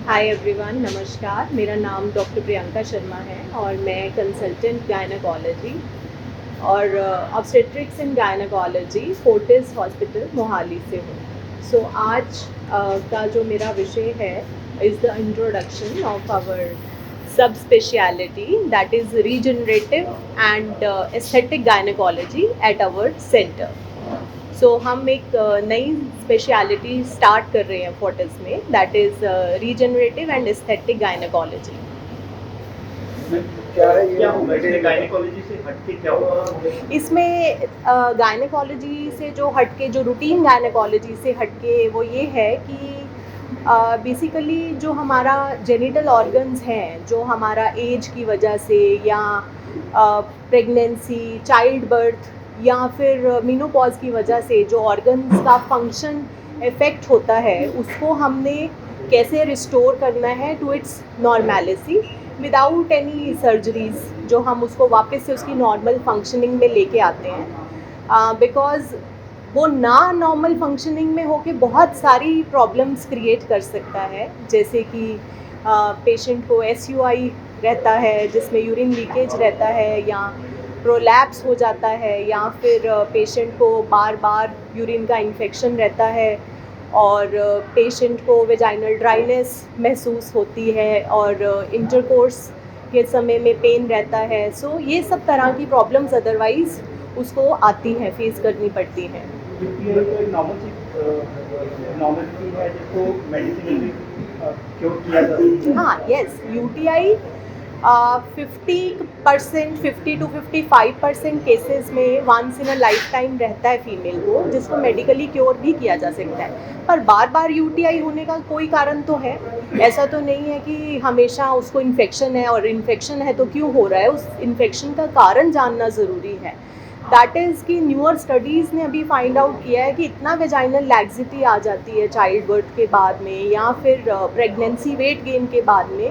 Hi everyone, नमस्कार। मेरा नाम डॉक्टर प्रियंका शर्मा है और मैं कंसल्टेंट गायनेकोलॉजी और obstetrics in gynaecology Fortis hospital Mohali से हूँ। आज का जो मेरा विषय है is the introduction of our sub speciality that is regenerative and aesthetic gynaecology at our centre. हम एक नई स्पेशलिटी स्टार्ट कर रहे हैं फोर्टिस में, that is regenerative and aesthetic gynaecology. क्या है क्या होगा इसमें गायनेकोलॉजी से हटके क्या होगा? इसमें गायनेकोलॉजी से जो हटके, जो रूटीन गायनेकोलॉजी से हटके वो ये है कि बेसिकली जो हमारा जेनिटल ऑर्गन्स हैं, जो हमारा एज की वजह से या प्रेगनेंसी, चाइल्ड बर्थ या फिर मीनोपॉज की वजह से जो ऑर्गन्स का फंक्शन इफेक्ट होता है, उसको हमने कैसे रिस्टोर करना है to its normality without any surgeries, जो हम उसको वापस से उसकी नॉर्मल फंक्शनिंग में लेके आते हैं। बिकॉज वो ना नॉर्मल फंक्शनिंग में होके बहुत सारी प्रॉब्लम्स क्रिएट कर सकता है, जैसे कि पेशेंट को SUI रहता है जिसमें यूरिन लीकेज रहता है, या प्रोलैप्स हो जाता है, या फिर पेशेंट को बार बार यूरिन का इन्फेक्शन रहता है, और पेशेंट को वेजाइनल ड्राइनेस महसूस होती है, और इंटरकोर्स के समय में पेन रहता है। ये सब तरह की प्रॉब्लम्स अदरवाइज़ उसको आती हैं, फेस करनी पड़ती हैं। यूटीआई तो एक नॉर्मलिटी है जिसको मेडिसिनली क्योर किया जा सकता है। हाँ, यस, UTI 50% 50 to 55% केसेस में once in a life time रहता है फीमेल को, जिसको मेडिकली क्योर भी किया जा सकता है। पर बार बार UTI होने का कोई कारण तो है, ऐसा तो नहीं है कि हमेशा उसको इन्फेक्शन है, और इन्फेक्शन है तो क्यों हो रहा है, उस इन्फेक्शन का कारण जानना ज़रूरी है। दैट इज़ कि न्यूअर स्टडीज़ ने अभी फाइंड आउट किया है कि इतना वेजाइनल लैक्सिटी आ जाती है चाइल्ड बर्थ के बाद में, या फिर प्रेगनेंसी वेट गेन के बाद में,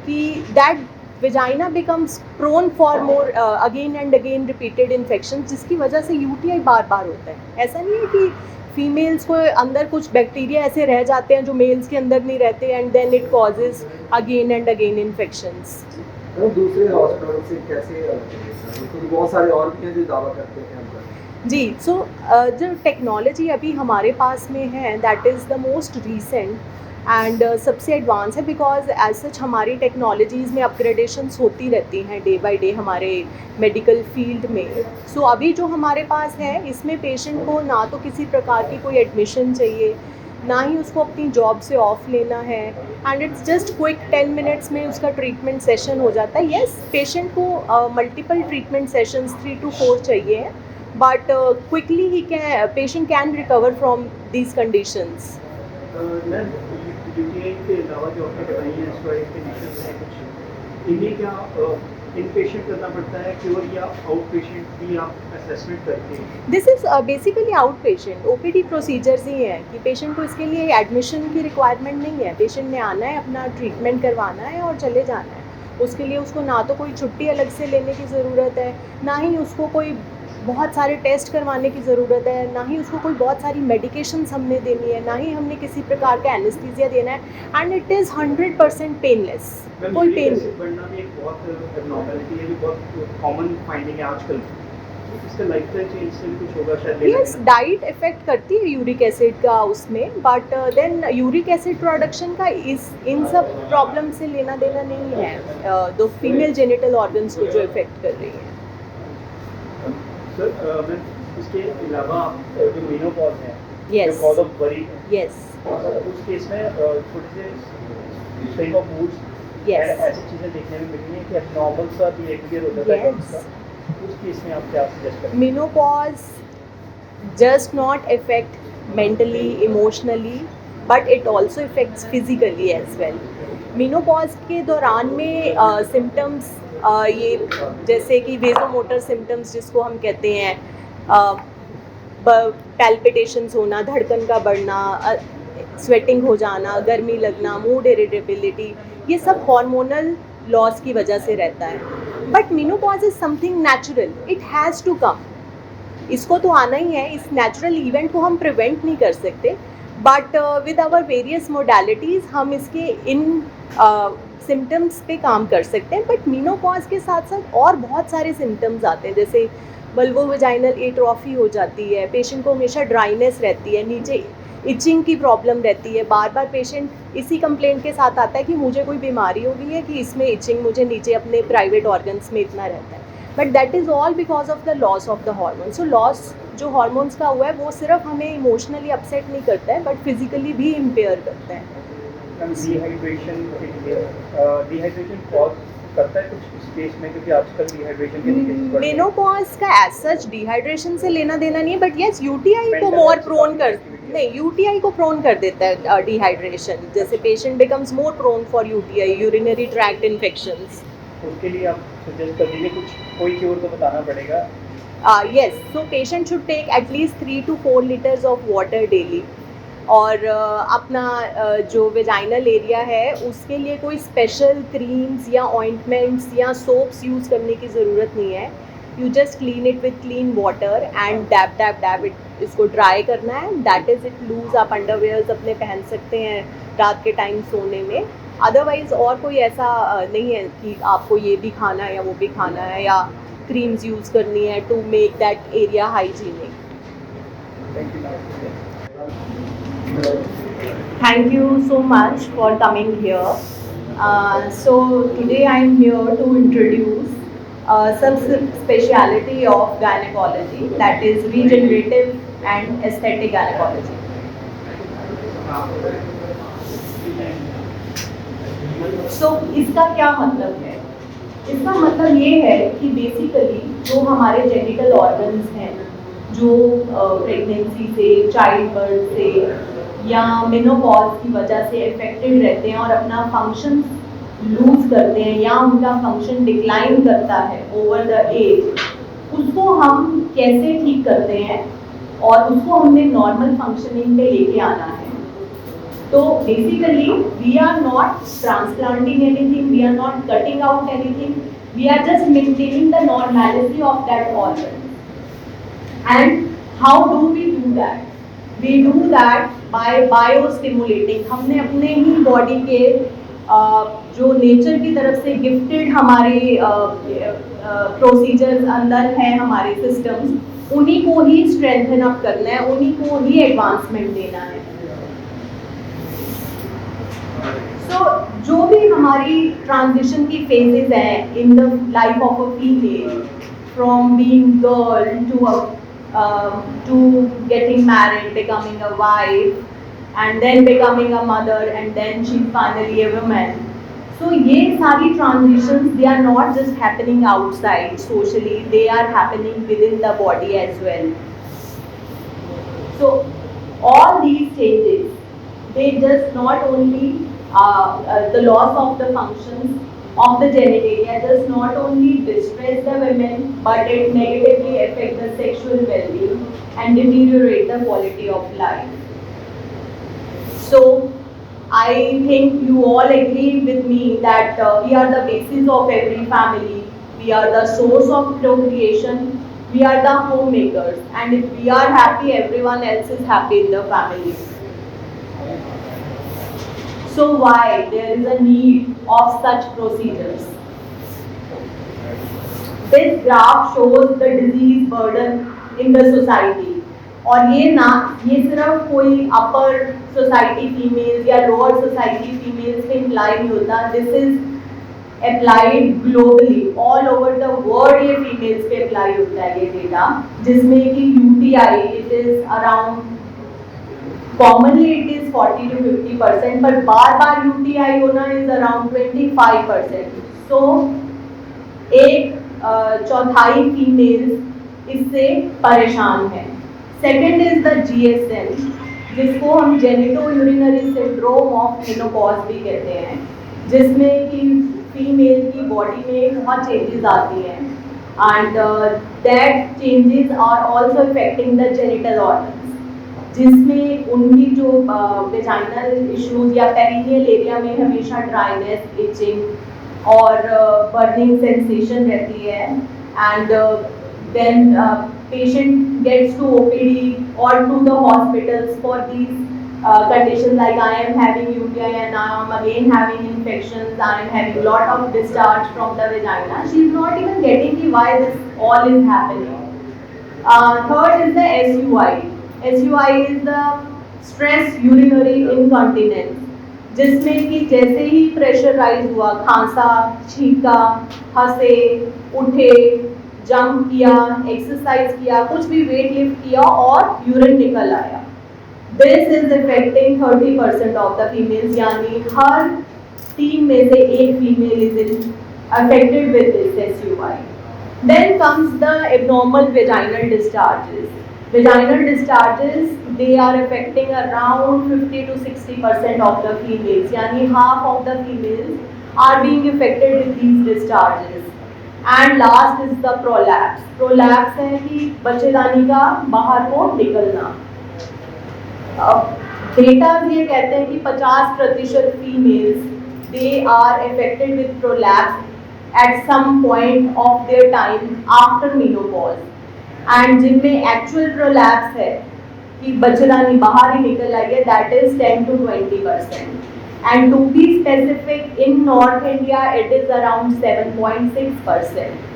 कि that vagina becomes prone for more again and again repeated infection, जिसकी वजह से UTI बार बार होता है। ऐसा नहीं है कि फीमेल्स को अंदर कुछ बैक्टीरिया ऐसे रह जाते हैं जो मेल्स के अंदर नहीं रहते, and then it causes again and again infections. वो दूसरे हॉस्पिटल से कैसे क्योंकि बहुत सारे और भी हैं जो दावा करते हैं हम जी, जो टेक्नोलॉजी अभी हमारे पास में है that is the most recent and सबसे एडवांस है, बिकॉज एज सच हमारी टेक्नोलॉजीज़ में अपग्रेडेशंस होती रहती हैं डे बाय डे हमारे मेडिकल फील्ड में। अभी जो हमारे पास है, इसमें पेशेंट को ना तो किसी प्रकार की कोई एडमिशन चाहिए, ना ही उसको अपनी जॉब से ऑफ लेना है, and it's just quick 10 minutes में उसका ट्रीटमेंट सेशन हो जाता है। येस, पेशेंट को मल्टीपल ट्रीटमेंट सेशंस 3 to 4 चाहिए, but quickly he patient can recover from these conditions. UTI के अलावा जो आपने बताई है स्टोरेज कंडीशन है कुछ, इन्हें क्या इन पेशेंट करना पड़ता है क्योर या आउट पेशेंट भी आप असेसमेंट करते हैं? This is basically outpatient OPD procedures ही हैं, कि पेशेंट को इसके लिए एडमिशन की रिक्वायरमेंट नहीं है। पेशेंट ने आना है, अपना ट्रीटमेंट करवाना है और चले जाना है। उसके लिए उसको ना तो कोई छुट्टी अलग से लेने की ज़रूरत है, ना ही उसको कोई बहुत सारे टेस्ट करवाने की ज़रूरत है, ना ही उसको कोई बहुत सारी मेडिकेशंस हमने देनी है, ना ही हमने किसी प्रकार का एनेस्थीसिया देना है, एंड इट इज़ 100% पेनलेस। कोई पेन नहीं। बढ़ना भी एक बहुत एबनॉर्मलिटी है, भी बहुत कॉमन फाइंडिंग है आजकल। इसका लाइफस्टाइल चेंज से भी कुछ होगा शायद? यस, डाइट इफेक्ट करती है यूरिक एसिड का उसमें, but then uric acid production का इन सब प्रॉब्लम से लेना देना नहीं है, दो फीमेल जेनिटल ऑर्गन्स को जो इफेक्ट कर रही है। सर मैं इसके अलावा जो मेनोपॉज है, Yes. Cause of worry, yes, उस केस में थोड़े से स्विंग ऑफ मूड्स, यस, ऐसी चीज़ें देखने में मिलती हैं कि एबनॉर्मल सा बिहेवियर हो जाता है Yes. उसका। उस केस में आप क्या सजेस्ट करेंगे? menopause does not affect mentally, emotionally, but it also affects physically as well. menopause के दौरान में सिम्टम्स ये जैसे कि वेजोमोटर सिम्टम्स जिसको हम कहते हैं, पैल्पिटेशंस होना, धड़कन का बढ़ना, स्वेटिंग हो जाना, गर्मी लगना, मूड इरिटेबिलिटी, ये सब हार्मोनल लॉस की वजह से रहता है। But menopause is something natural, it has to come. इसको तो आना ही है, इस नेचुरल इवेंट को हम प्रिवेंट नहीं कर सकते, but with our various modalities हम इसके इन सिम्टम्स पे काम कर सकते हैं. बट मेनोपॉज के साथ साथ और बहुत सारे सिम्टम्स आते हैं, जैसे बल्बोवेजाइनल एट्रोफी हो जाती है, पेशेंट को हमेशा ड्राइनेस रहती है, नीचे इचिंग की प्रॉब्लम रहती है. बार बार पेशेंट इसी कंप्लेंट के साथ आता है कि मुझे कोई बीमारी हो गई है कि इसमें इचिंग मुझे नीचे अपने प्राइवेट ऑर्गन्स में इतना रहता है. But that is all because of the loss of the hormone. So loss जो हार्मोन्स का हुआ है वो सिर्फ हमें इमोशनली अपसेट नहीं करता है, बट फिजिकली भी इम्पेयर करता है. डिहाइड्रेशन कॉज करता है कुछ इस केस में, क्योंकि आजकल डिहाइड्रेशन के केसेस बढ़ रहे हैं. मेनोपॉज का एज सच डिहाइड्रेशन से लेना देना नहीं है, बट यस यूटीआई को Mental मोर health प्रोन कर activity. नहीं यूटीआई को प्रोन कर देता है डिहाइड्रेशन. जैसे patient becomes more prone for UTI, urinary tract infections. उसके लिए आप सजेस्ट कर दीजिए, कुछ कोई क्योर तो बताना पड़ेगा. Yes, so patient should take at least 3 to 4 liters of water daily. और अपना जो वेजाइनल एरिया है उसके लिए कोई स्पेशल क्रीम्स या ऑइंटमेंट्स या सोप्स यूज़ करने की ज़रूरत नहीं है. You just clean it with clean water and dab dab dab it, इसको ड्राई करना है. That is it. लूज़ आप अंडरवेयर्स अपने पहन सकते हैं रात के टाइम सोने में. अदरवाइज़ और कोई ऐसा नहीं है कि आपको ये भी खाना है या वो भी खाना है या क्रीम्स यूज़ करनी है to make that area hygienic. Thank you. Thank you so much for coming here. So today I am here to introduce some speciality of gynecology, that is regenerative and aesthetic gynecology. So इसका क्या मतलब है? इसका मतलब ये है कि basically जो हमारे जेनिटल ऑर्गन्स हैं, जो प्रेगनेंसी से, चाइल्ड बर्थ से या मेनोपॉज की वजह से इफेक्टेड रहते हैं और अपना फंक्शन लूज करते हैं या उनका फंक्शन डिक्लाइन करता है ओवर द एज, उसको हम कैसे ठीक करते हैं और उसको हमने नॉर्मल फंक्शनिंग पे लेके आना है. तो basically we are not transplanting anything, we are not cutting out anything, we are just maintaining the normality of that organ. And how do we do that? We do that by biostimulating. हमने अपने ही body के जो nature की तरफ से gifted हमारे procedures अंदर हैं, हमारे सिस्टम्स, उन्हीं को ही स्ट्रेंथन अप करना है, उन्हीं को ही एडवांसमेंट देना है. सो जो भी हमारी ट्रांजिशन की फेजेस हैं in the life of a female, from being girl to getting married, becoming a wife, and then becoming a mother, and then she's finally a woman. So ये सारी transitions, they are not just happening outside socially, they are happening within the body as well. So all these changes, they just not only the loss of the functions of the genitalia does not only distress the women, but it negatively affects the sexual well-being and deteriorate the quality of life. So I think you all agree with me that we are the basis of every family, we are the source of procreation, we are the homemakers, and if we are happy, everyone else is happy in the family. So why there is a need of such procedures? This graph shows the disease burden in the society. और ये सिर्फ कोई अपर society females या lower society females पे apply नहीं होता. This is applied globally, all over the world ये females पे अप्लाई होता है ये डेटा, जिसमें कि UTI it is around commonly it is 40 to 50%, but bar UTI होना is around 25%. So एक चौथाई फीमेल्स इससे परेशान है. सेकेंड इज द GSM, जिसको हम genito urinary syndrome of menopause भी कहते हैं, जिसमें कि फीमेल की बॉडी में बहुत चेंजेस आती हैं and that changes are also effecting the genital organs, जिसमें उनकी जो वेजाइनल इश्यूज या पेरिनियल एरिया में हमेशा ड्राइनेस, इचिंग और बर्निंग सेंसेशन रहती है. And then patient gets to OPD और to the hospitals for these conditions like I am having UTI and now I'm again having infections, I am having a lot of discharge from the vagina. She is not even getting why this all is happening. Third is the SUI. SUI is the stress urinary incontinence, जिसमें कि जैसे ही pressure rise हुआ, खांसा, छींका, हंसे, उठे, jump किया, exercise किया, कुछ भी वेट लिफ्ट किया और यूरिन निकल आया. This is affecting 30% of the females, यानी हर 3 में से एक female is affected with this SUI. Then comes the abnormal vaginal discharges. Vaginal discharges, they are affecting around 50 to 60% of the females, यानी half of the females are being affected with these discharges. And last is the prolapse. Prolapse है कि बच्चेदानी का बाहर को निकलना. Data ये कहते हैं कि 50% females they are affected with prolapse at some point of their time after menopause, and जिनमें एक्चुअल प्रोलैप्स है कि बच्चेदानी बाहर ही निकल आई है, that is 10 to 20%. And to be specific, in north India it is around 7.6%.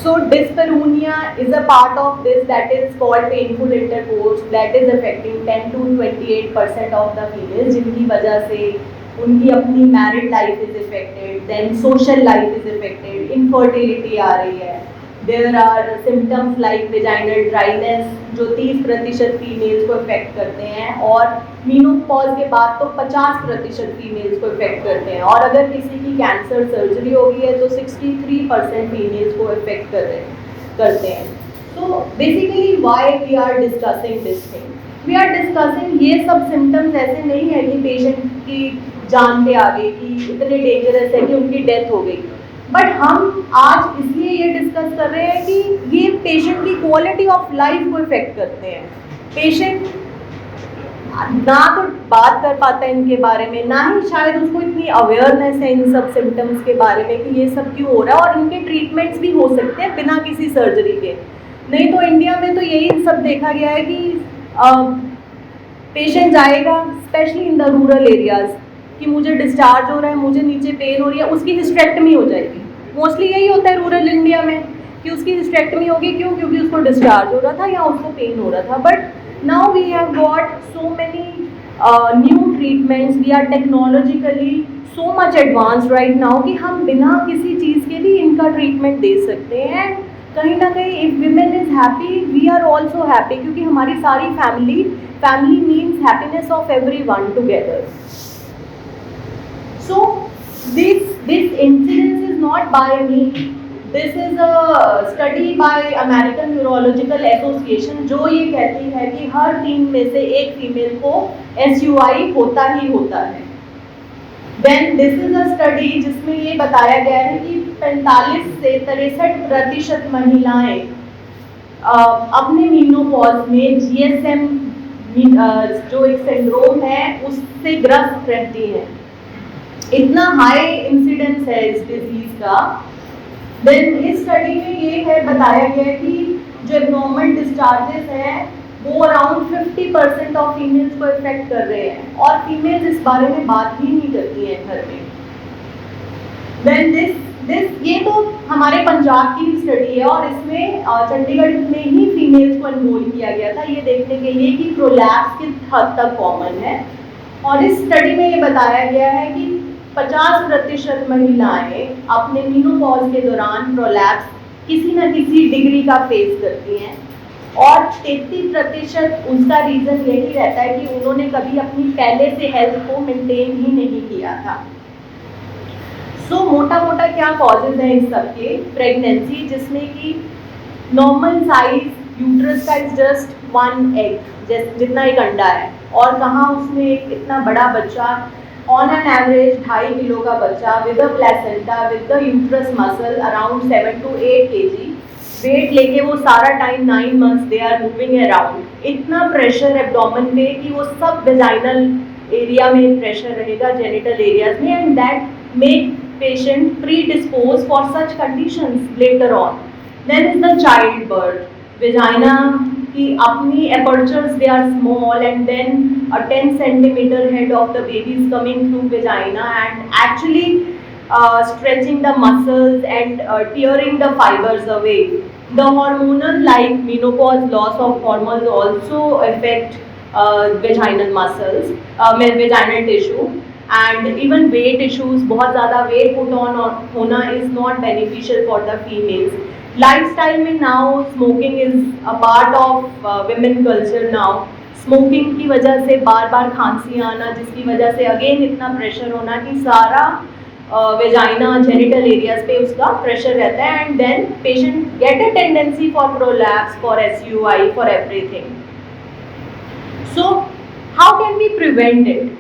So dyspareunia is a part of this, that is called painful intercourse, that is affecting 10 to 28% of the females, जिनकी वजह से उनकी अपनी married life is affected, then social life is affected, infertility आ रही है. There are symptoms like vaginal dryness जो 30% females को affect करते हैं, और मीनोपॉज के बाद तो 50% फीमेल्स को अफेक्ट करते हैं, और अगर किसी की कैंसर सर्जरी हो गई है तो 63% फीमेल्स को अफेक्ट करते हैं. So basically why we are discussing this thing, we are discussing ये सब सिम्टम्स ऐसे नहीं है कि पेशेंट की जान पे आ गई, कि इतने डेंजरस है कि उनकी डेथ हो गई, बट हम आज इसलिए ये डिस्कस कर रहे हैं कि ये पेशेंट की क्वालिटी ऑफ लाइफ को इफेक्ट करते हैं. पेशेंट ना तो बात कर पाता है इनके बारे में, ना ही शायद उसको इतनी अवेयरनेस है इन सब सिम्टम्स के बारे में कि ये सब क्यों हो रहा है, और इनके ट्रीटमेंट्स भी हो सकते हैं बिना किसी सर्जरी के. नहीं तो इंडिया में तो यही सब देखा गया है कि पेशेंट जाएगा specially in the rural areas कि मुझे डिस्चार्ज हो रहा है, मुझे नीचे पेन हो रही है, उसकी हिस्टेक्टमी हो जाएगी. मोस्टली यही होता है रूरल इंडिया में कि उसकी हिस्टेक्टमी होगी. क्यों? क्योंकि उसको डिस्चार्ज हो रहा था या उसको पेन हो रहा था. But now we have got so many new treatments, we are technologically so much advance right now कि हम बिना किसी चीज़ के भी इनका ट्रीटमेंट दे सकते हैं. कहीं ना कहीं if women is happy we are also happy, क्योंकि हमारी सारी family means happiness of everyone together. So this incidence is not by me. This is a study by American Urological Association जो ये कहती है कि हर 3 में से एक फीमेल को SUI होता ही होता है. Then this is a study जिसमें ये बताया गया है कि 45 से 63% महिलाएं अपने मीनोपॉज में GSM जो एक सिंड्रोम है उससे ग्रस्त रहती हैं. इतना हाई इंसिडेंस है इस डिजीज का. देन इस स्टडी में ये है बताया गया कि जो एब्नॉर्मल डिस्चार्जेस हैं वो अराउंड 50% ऑफ फीमेल्स को इफेक्ट कर रहे हैं, और फीमेल्स इस बारे में बात ही नहीं करती हैं घर में. देन दिस ये तो हमारे पंजाब की स्टडी है, और इसमें चंडीगढ़ में ही फीमेल्स को एनरोल किया गया था ये देखने के लिए कि प्रोलैप्स किस हद तक कॉमन है. और इस स्टडी में ये बताया गया है कि 50% महिलाएं अपने मीनोपॉज के दौरान प्रोलैप्स किसी न किसी डिग्री का फेस करती हैं, और 33% उसका रीज़न यही रहता है कि उन्होंने कभी अपनी पहले से हेल्थ को मेंटेन ही नहीं किया था. सो मोटा मोटा क्या कॉजेज हैं इस सब के? प्रेगनेंसी, जिसमें कि नॉर्मल साइज यूट्रस का इज जस्ट 1 एग, जितना एक अंडा है, और कहाँ उसमें एक इतना बड़ा बच्चा, ऑन एन एवरेज 2.5 किलो का बच्चा with a placenta with the uterus muscle around 7 to 8 kg, weight लेके वो सारा time 9 months they are moving around. इतना प्रेशर एब्डोमेन पे कि वो सब वेजाइनल एरिया में प्रेशर रहेगा, जेनिटल एरियाज में, and that make patient predispose for such conditions later on. Then is the child birth. Vagina की अपनी apertures they are small and then a 10 centimeter head of the baby is coming through vagina and actually stretching the muscles and tearing the fibers away. The hormonal like menopause loss of hormones also affect vaginal muscles, vaginal tissue and even weight issues. बहुत ज़्यादा weight put on होना is not beneficial for the females. Lifestyle में now smoking is a part of women culture now. Smoking की वजह से बार बार खांसी आना, जिसकी वजह से अगेन इतना प्रेशर होना कि सारा वेजाइना जेनिटल एरियाज पे उसका प्रेशर रहता है and then patient get a tendency for prolapse, for SUI, for everything. So how can we prevent it?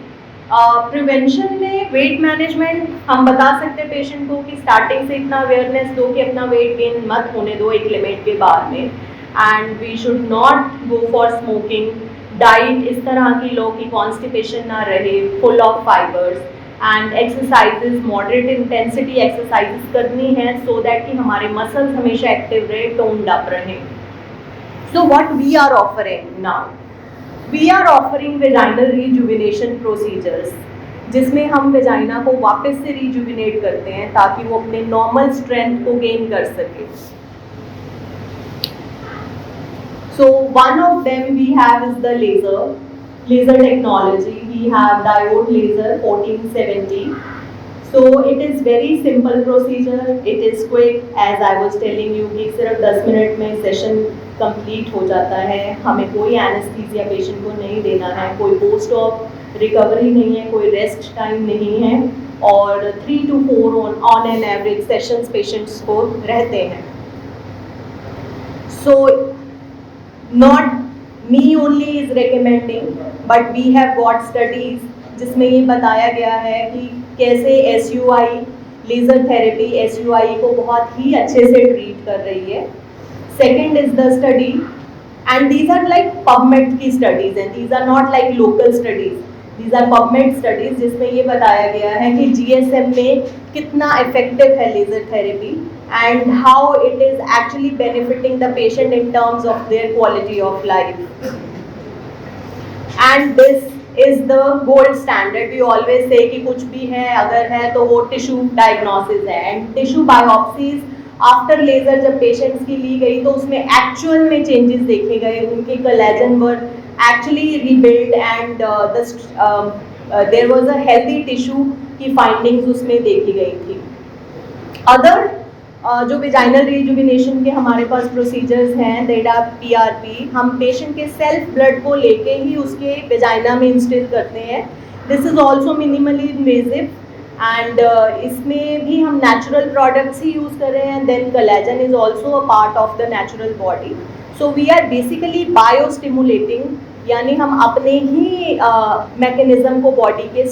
Prevention में वेट मैनेजमेंट हम बता सकते हैं पेशेंट को कि स्टार्टिंग से इतना अवेयरनेस दो कि अपना वेट गेन मत होने दो एक लिमिट के बाद में, and we should not go for smoking. Diet इस तरह की लो कि कॉन्स्टिपेशन ना रहे, full of fibres and exercises, moderate intensity exercises करनी है सो दैट कि हमारे मसल्स हमेशा एक्टिव रहे, टोन्ड अप रहे. So what we are offering now, we are offering vaginal rejuvenation procedures, जिसमें हम वेजाइना को वापस से रिजुविनेट करते हैं ताकि वो अपने नॉर्मल स्ट्रेंथ को गेन कर सके. So one of them we have is the laser technology. We have diode laser 1470. So it is very simple procedure. It is quick, as I was telling you कि सिर्फ 10 minute में session complete हो जाता है. हमें कोई anaesthesia patient को नहीं देना है, कोई पोस्ट ऑफ रिकवरी नहीं है, कोई रेस्ट टाइम नहीं है और 3 to 4 on an average sessions patients को रहते हैं. So not me only is recommending, but we have got studies जिसमें ये बताया गया है कि कैसे SUI लेज़र थेरेपी SUI को बहुत ही अच्छे से ट्रीट कर रही है. Second is the study, and these are like PubMed की स्टडीज हैं, these are not like local studies, these are PubMed studies जिसमें ये बताया गया है कि GSM में कितना इफेक्टिव है laser therapy and how it is actually benefiting the patient in terms of their quality of life. And this is the gold standard. We always say कि कुछ भी है अगर है तो वो tissue diagnosis है, and tissue biopsies after laser जब patients की ली गई तो उसमें actual में changes देखे गए, उनके collagen were actually rebuilt and there was a healthy tissue की findings उसमें देखी गई थी. Other जो वेजाइनल रिजुविनेशन के हमारे पास प्रोसीजर्स हैं, दैट आर PRP. हम पेशेंट के सेल्फ ब्लड को लेके ही उसके वेजाइना में इंस्टिल करते हैं. This is also minimally invasive and इसमें भी हम नेचुरल प्रोडक्ट्स ही यूज़ कर रहे हैं. Then collagen is also a part of the natural body. So we are basically bio stimulating, यानी हम अपने ही मैकेनिज्म को बॉडी के